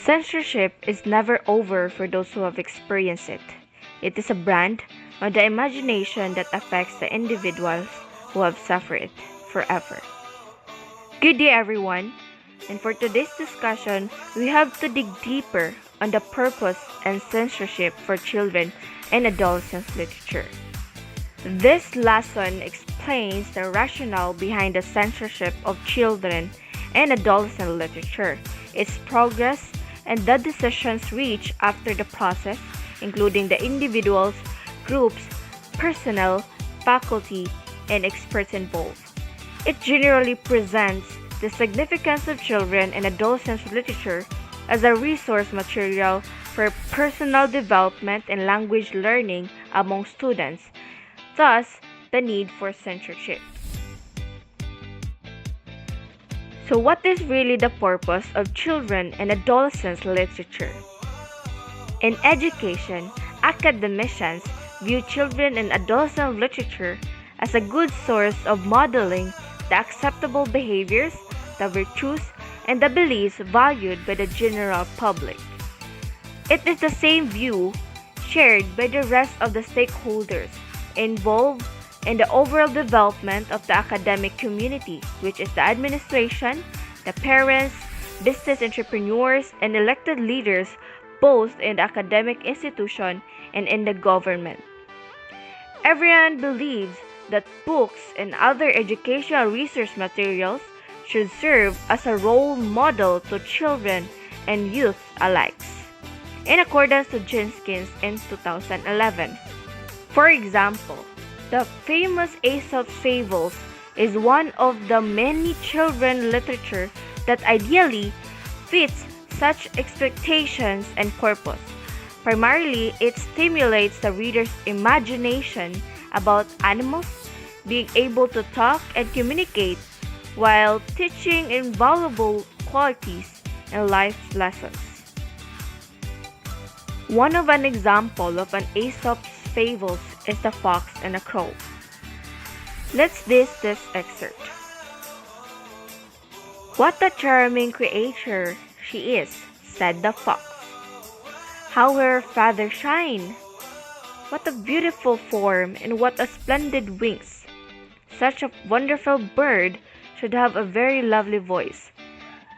Censorship is never over for those who have experienced it. It is a brand on the imagination that affects the individuals who have suffered it forever. Good day, everyone. And for today's discussion, we have to dig deeper on the purpose and censorship for children and adolescents literature. This lesson explains the rationale behind the censorship of children and adolescent literature, its progress, and the decisions reached after the process, including the individuals, groups, personnel, faculty, and experts involved. It generally presents the significance of children and adolescents literature as a resource material for personal development and language learning among students, thus the need for censorship. So what is really the purpose of children and adolescents literature? In education, academicians view children and adolescent literature as a good source of modeling the acceptable behaviors, the virtues, and the beliefs valued by the general public. It is the same view shared by the rest of the stakeholders involved in the overall development of the academic community, which is the administration, the parents, business entrepreneurs, and elected leaders both in the academic institution and in the government. Everyone believes that books and other educational resource materials should serve as a role model to children and youth alike, in accordance to Jenkins in 2011. For example, the famous Aesop's Fables is one of the many children literature that ideally fits such expectations and purpose. Primarily, it stimulates the reader's imagination about animals being able to talk and communicate while teaching invaluable qualities and life lessons. One of an example of an Aesop's Fables is the fox and the crow. Let's this excerpt. "What a charming creature she is," said the fox. "How her feathers shine! What a beautiful form and what a splendid wings! Such a wonderful bird should have a very lovely voice.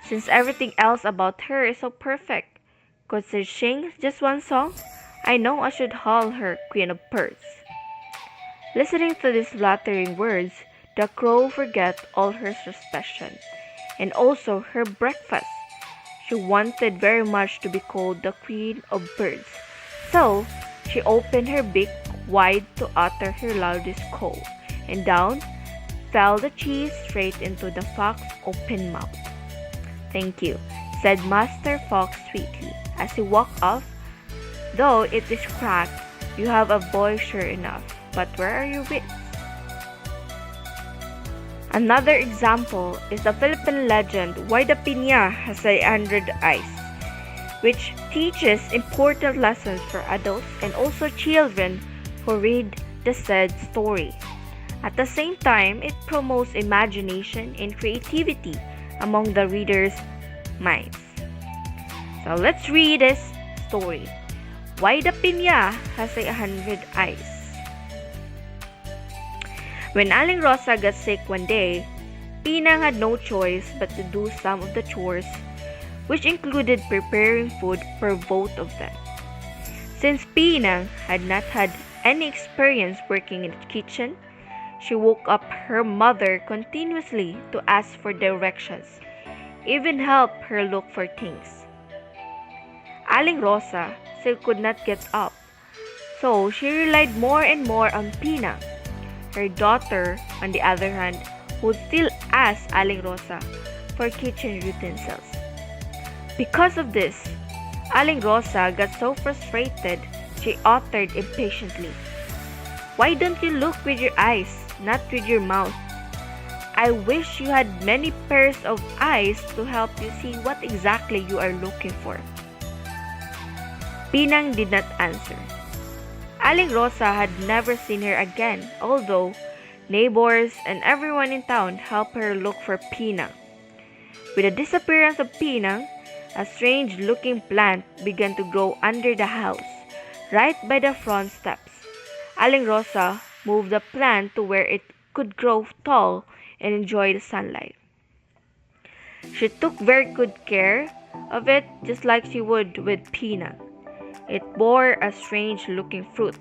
Since everything else about her is so perfect, could she sing just one song? I know I should call her Queen of Birds." Listening to these flattering words, the crow forgot all her suspicion, and also her breakfast. She wanted very much to be called the Queen of Birds, so she opened her beak wide to utter her loudest call, and down fell the cheese straight into the fox's open mouth. "Thank you," said Master Fox sweetly as he walked off. "Though it is cracked, you have a voice sure enough, but where are your wits?" Another example is the Philippine legend Why the Piña Has 100 Eyes, which teaches important lessons for adults and also children who read the said story. At the same time, it promotes imagination and creativity among the reader's minds. So let's read this story. Why the Piña Has 100 Eyes. When Aling Rosa got sick one day, Pinang had no choice but to do some of the chores, which included preparing food for both of them. Since Pinang had not had any experience working in the kitchen, she woke up her mother continuously to ask for directions, even help her look for things. Aling Rosa still could not get up, so she relied more and more on Pinang. Her daughter, on the other hand, would still ask Aling Rosa for kitchen utensils. Because of this, Aling Rosa got so frustrated she uttered impatiently, "Why don't you look with your eyes, not with your mouth? I wish you had many pairs of eyes to help you see what exactly you are looking for." Pinang did not answer. Aling Rosa had never seen her again, although neighbors and everyone in town helped her look for Pinang. With the disappearance of Pinang, a strange-looking plant began to grow under the house, right by the front steps. Aling Rosa moved the plant to where it could grow tall and enjoy the sunlight. She took very good care of it, just like she would with peanut. It bore a strange-looking fruit.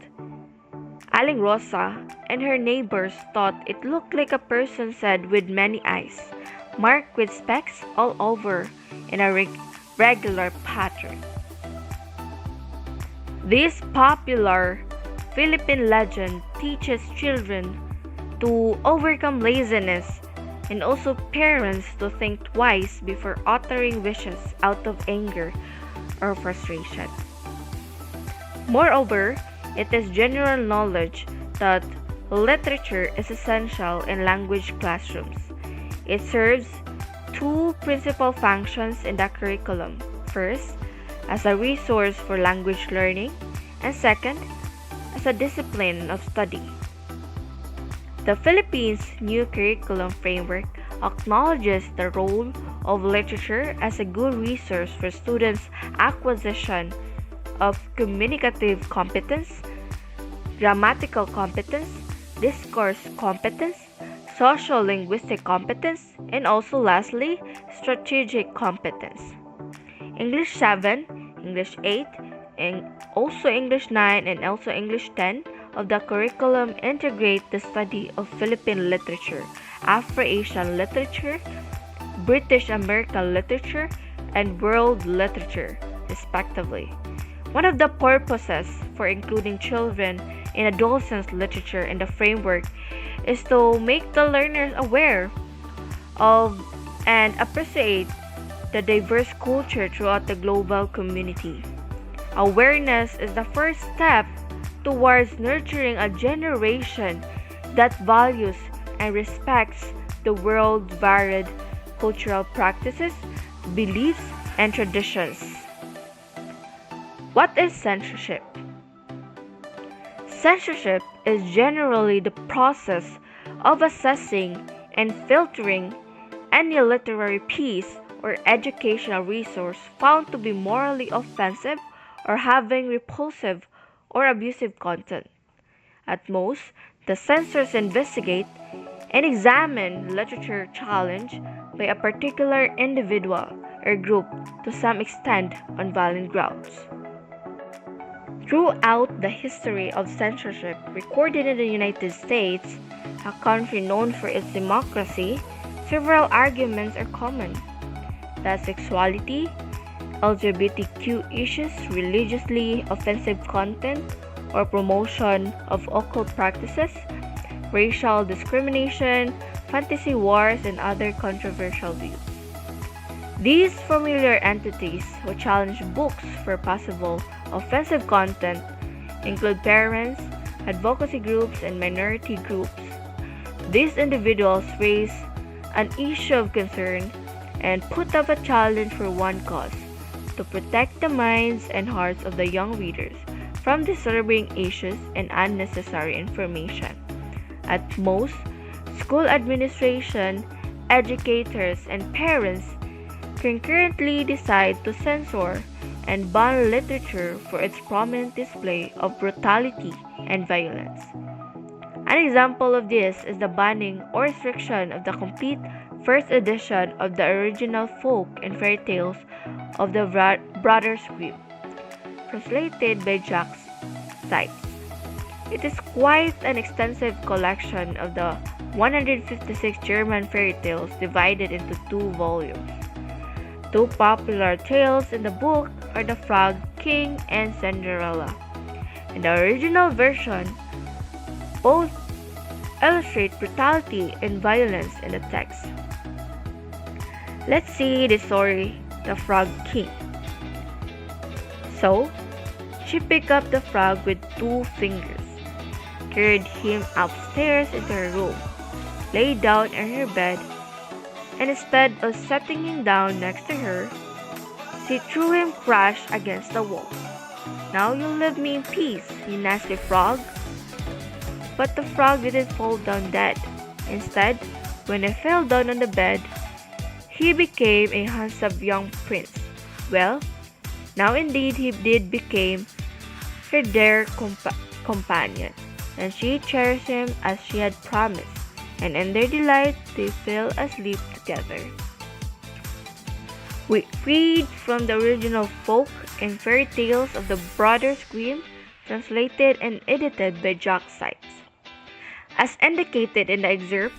Aling Rosa and her neighbors thought it looked like a person's head with many eyes, marked with specks all over in a regular pattern. This popular Philippine legend teaches children to overcome laziness and also parents to think twice before uttering wishes out of anger or frustration. Moreover, it is general knowledge that literature is essential in language classrooms. It serves two principal functions in the curriculum. First, as a resource for language learning, and second, as a discipline of study. The Philippines' new curriculum framework acknowledges the role of literature as a good resource for students' acquisition of communicative competence, grammatical competence, discourse competence, social linguistic competence, and also lastly, strategic competence. English 7, English 8, and also English 9 and also English 10 of the curriculum integrate the study of Philippine literature, Afro-Asian literature, British American literature, and world literature, respectively. One of the purposes for including children in adolescent literature in the framework is to make the learners aware of and appreciate the diverse culture throughout the global community. Awareness is the first step towards nurturing a generation that values and respects the world's varied cultural practices, beliefs, and traditions. What is censorship? Censorship is generally the process of assessing and filtering any literary piece or educational resource found to be morally offensive or having repulsive or abusive content. At most, the censors investigate and examine literature challenged by a particular individual or group to some extent on valid grounds. Throughout the history of censorship recorded in the United States, a country known for its democracy, several arguments are common: that sexuality, LGBTQ issues, religiously offensive content, or promotion of occult practices, racial discrimination, fantasy wars, and other controversial views. These familiar entities who challenge books for possible offensive content include parents, advocacy groups, and minority groups. These individuals raise an issue of concern and put up a challenge for one cause: to protect the minds and hearts of the young readers from disturbing issues and unnecessary information. At most, school administration, educators, and parents concurrently decide to censor and ban literature for its prominent display of brutality and violence. An example of this is the banning or restriction of the complete first edition of the original folk and fairy tales of the Brothers Grimm, translated by Jack Sykes. It is quite an extensive collection of the 156 German fairy tales divided into 2 volumes. Two popular tales in the book are The Frog King and Cinderella. In the original version, both illustrate brutality and violence in the text. Let's see the story, The Frog King. So, she picked up the frog with 2 fingers, carried him upstairs into her room, lay down in her bed, and instead of setting him down next to her, she threw him crash against the wall. "Now you'll leave me in peace, you nasty frog." But the frog didn't fall down dead. Instead, when he fell down on the bed, he became a handsome young prince Well, now indeed he did became her dear companion, and she cherished him as she had promised, and in their delight they fell asleep together. We read from the original folk and fairy tales of the Brothers Grimm, translated and edited by Jack Sykes. As indicated in the excerpt,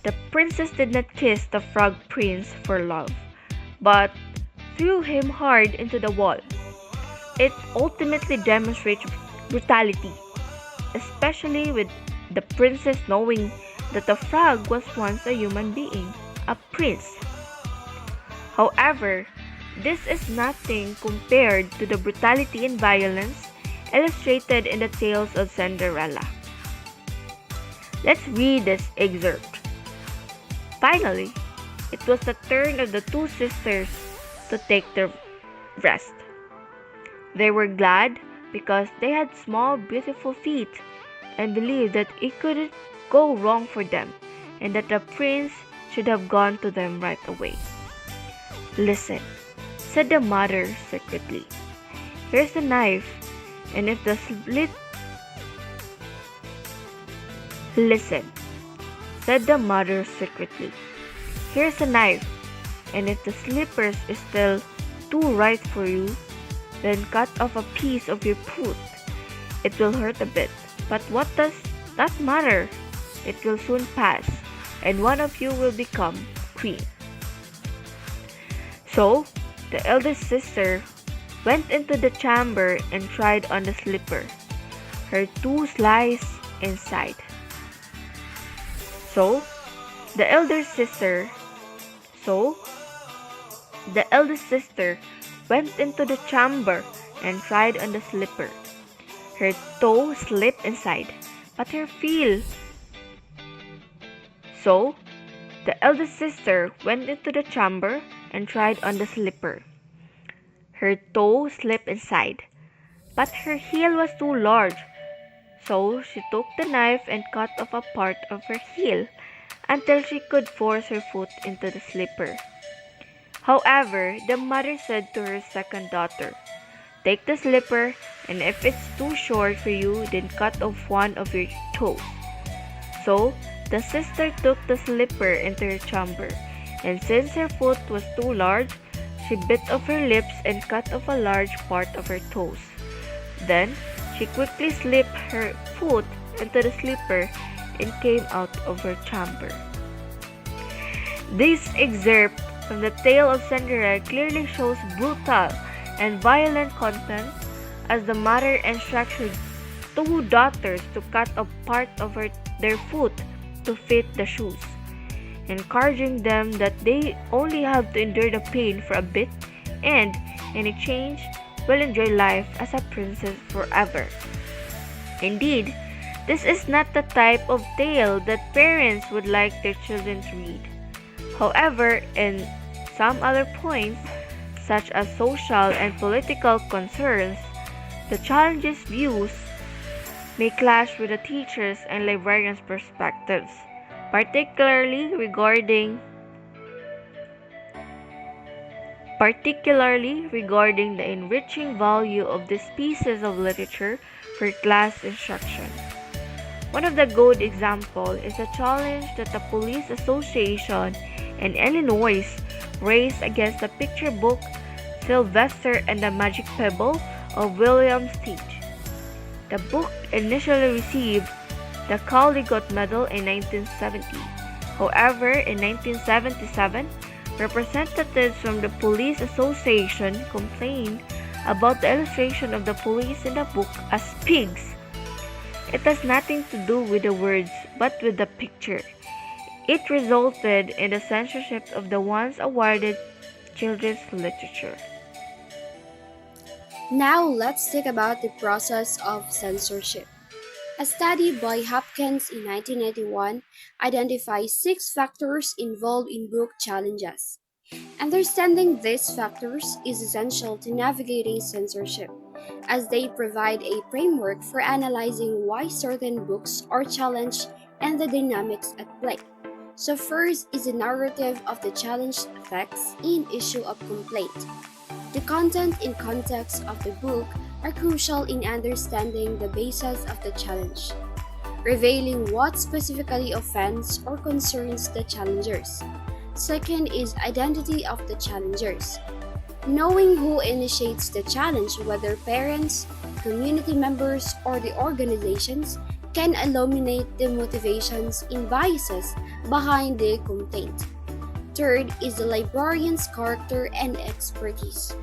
the princess did not kiss the frog prince for love, but threw him hard into the wall. It ultimately demonstrates brutality, especially with the princess knowing that the frog was once a human being, a prince. However, this is nothing compared to the brutality and violence illustrated in the tales of Cinderella. Let's read this excerpt. Finally, it was the turn of the two sisters to take their rest. They were glad because they had small, beautiful feet and believed that it couldn't go wrong for them and that the prince should have gone to them right away. "Listen," said the mother secretly. "Here's the knife, and if the slit..." "Listen," said the mother secretly. "Here's a knife, and if the slippers is still too right for you, then cut off a piece of your foot. It will hurt a bit, but what does that matter? It will soon pass, and one of you will become queen." So, the eldest sister went into the chamber and tried on the slipper. Her toe sliced inside. So, the eldest sister went into the chamber and tried on the slipper. Her toe slipped inside, but her heel. So, the eldest sister went into the chamber and tried on the slipper. Her toe slipped inside, but her heel was too large. So she took the knife and cut off a part of her heel until she could force her foot into the slipper. However, the mother said to her second daughter, "Take the slipper, and if it's too short for you, then cut off one of your toes." So the sister took the slipper into her chamber, and since her foot was too large, she bit off her lips and cut off a large part of her toes. Then she quickly slipped her foot into the slipper and came out of her chamber. This excerpt from the tale of Cinderella clearly shows brutal and violent content, as the mother instructed two daughters to cut a part of their foot to fit the shoes, encouraging them that they only have to endure the pain for a bit and, in exchange, will enjoy life as a princess forever. Indeed, this is not the type of tale that parents would like their children to read. However, in some other points, such as social and political concerns, the challenges views may clash with the teachers' and librarians' perspectives, particularly regarding the enriching value of these pieces of literature for class instruction. One of the good examples is a challenge that the Police Association in Illinois raised against the picture book Sylvester and the Magic Pebble of William Stage. The book initially received the Caldecott Medal in 1970. However, in 1977, representatives from the Police Association complained about the illustration of the police in the book as pigs. It has nothing to do with the words, but with the picture. It resulted in the censorship of the once awarded children's literature. Now let's think about the process of censorship. A study by Hopkins in 1991 identifies 6 factors involved in book challenges. Understanding these factors is essential to navigating censorship, as they provide a framework for analyzing why certain books are challenged and the dynamics at play. So first is the narrative of the challenged text in issue of complaint. The content and context of the book are crucial in understanding the basis of the challenge, revealing what specifically offends or concerns the challengers. Second is identity of the challengers. Knowing who initiates the challenge, whether parents, community members, or the organizations, can illuminate the motivations and biases behind the complaint. Third is the librarian's character and expertise.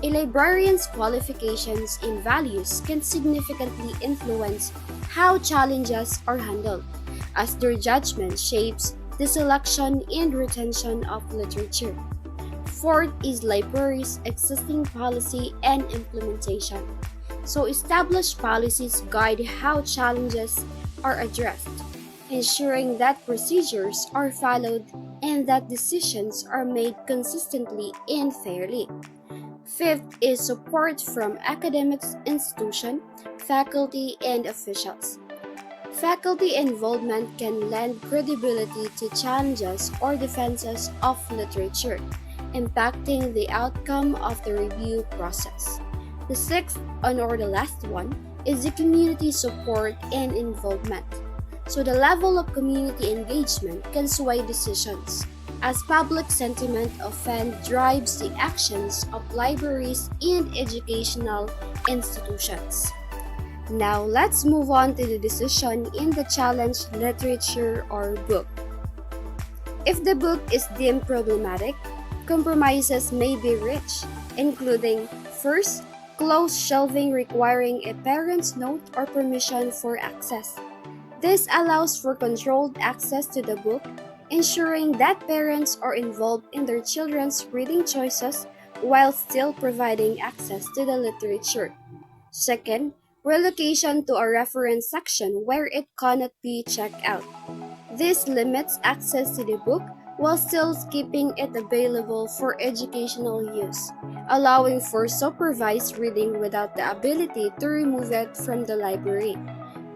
A librarian's qualifications and values can significantly influence how challenges are handled, as their judgment shapes the selection and retention of literature. Fourth is libraries' existing policy and implementation. So, established policies guide how challenges are addressed, ensuring that procedures are followed and that decisions are made consistently and fairly. Fifth is support from academic institutions, faculty, and officials. Faculty involvement can lend credibility to challenges or defenses of literature, impacting the outcome of the review process. The sixth, or the last one, is the community support and involvement. So the level of community engagement can sway decisions, as public sentiment often drives the actions of libraries and educational institutions. Now let's move on to the decision in the challenge literature or book. If the book is deemed problematic, compromises may be reached, including first, closed shelving requiring a parent's note or permission for access. This allows for controlled access to the book, ensuring that parents are involved in their children's reading choices while still providing access to the literature. Second, relocation to a reference section where it cannot be checked out. This limits access to the book while still keeping it available for educational use, allowing for supervised reading without the ability to remove it from the library.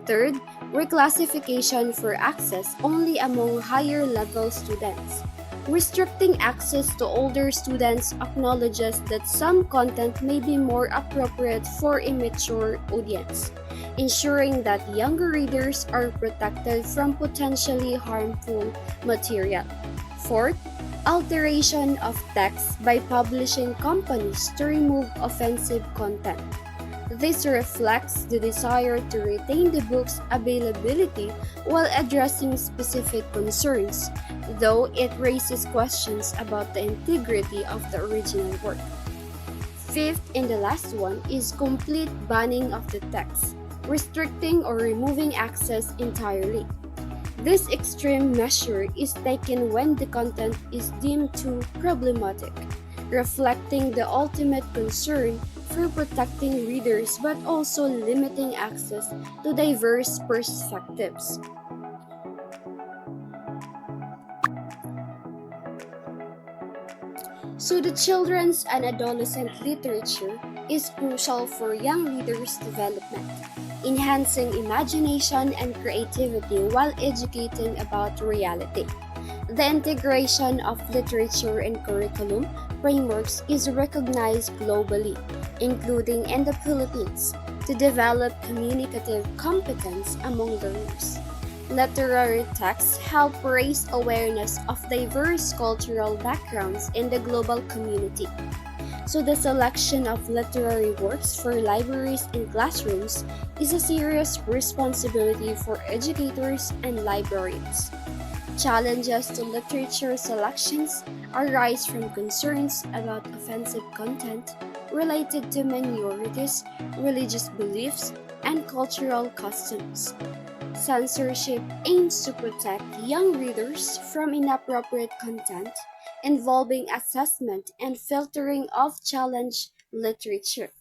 Third, reclassification for access only among higher level students. Restricting access to older students acknowledges that some content may be more appropriate for a mature audience, ensuring that younger readers are protected from potentially harmful material. Fourth, alteration of text by publishing companies to remove offensive content. This reflects the desire to retain the book's availability while addressing specific concerns, though it raises questions about the integrity of the original work. Fifth and the last one is complete banning of the text, restricting or removing access entirely. This extreme measure is taken when the content is deemed too problematic, reflecting the ultimate concern for protecting readers but also limiting access to diverse perspectives. So, the children's and adolescent literature is crucial for young readers' development, enhancing imagination and creativity while educating about reality. The integration of literature in curriculum frameworks is recognized globally, including in the Philippines, to develop communicative competence among learners. Literary texts help raise awareness of diverse cultural backgrounds in the global community. So, the selection of literary works for libraries and classrooms is a serious responsibility for educators and librarians. Challenges to literature selections arise from concerns about offensive content related to minorities, religious beliefs, and cultural customs. Censorship aims to protect young readers from inappropriate content involving assessment and filtering of challenge literature.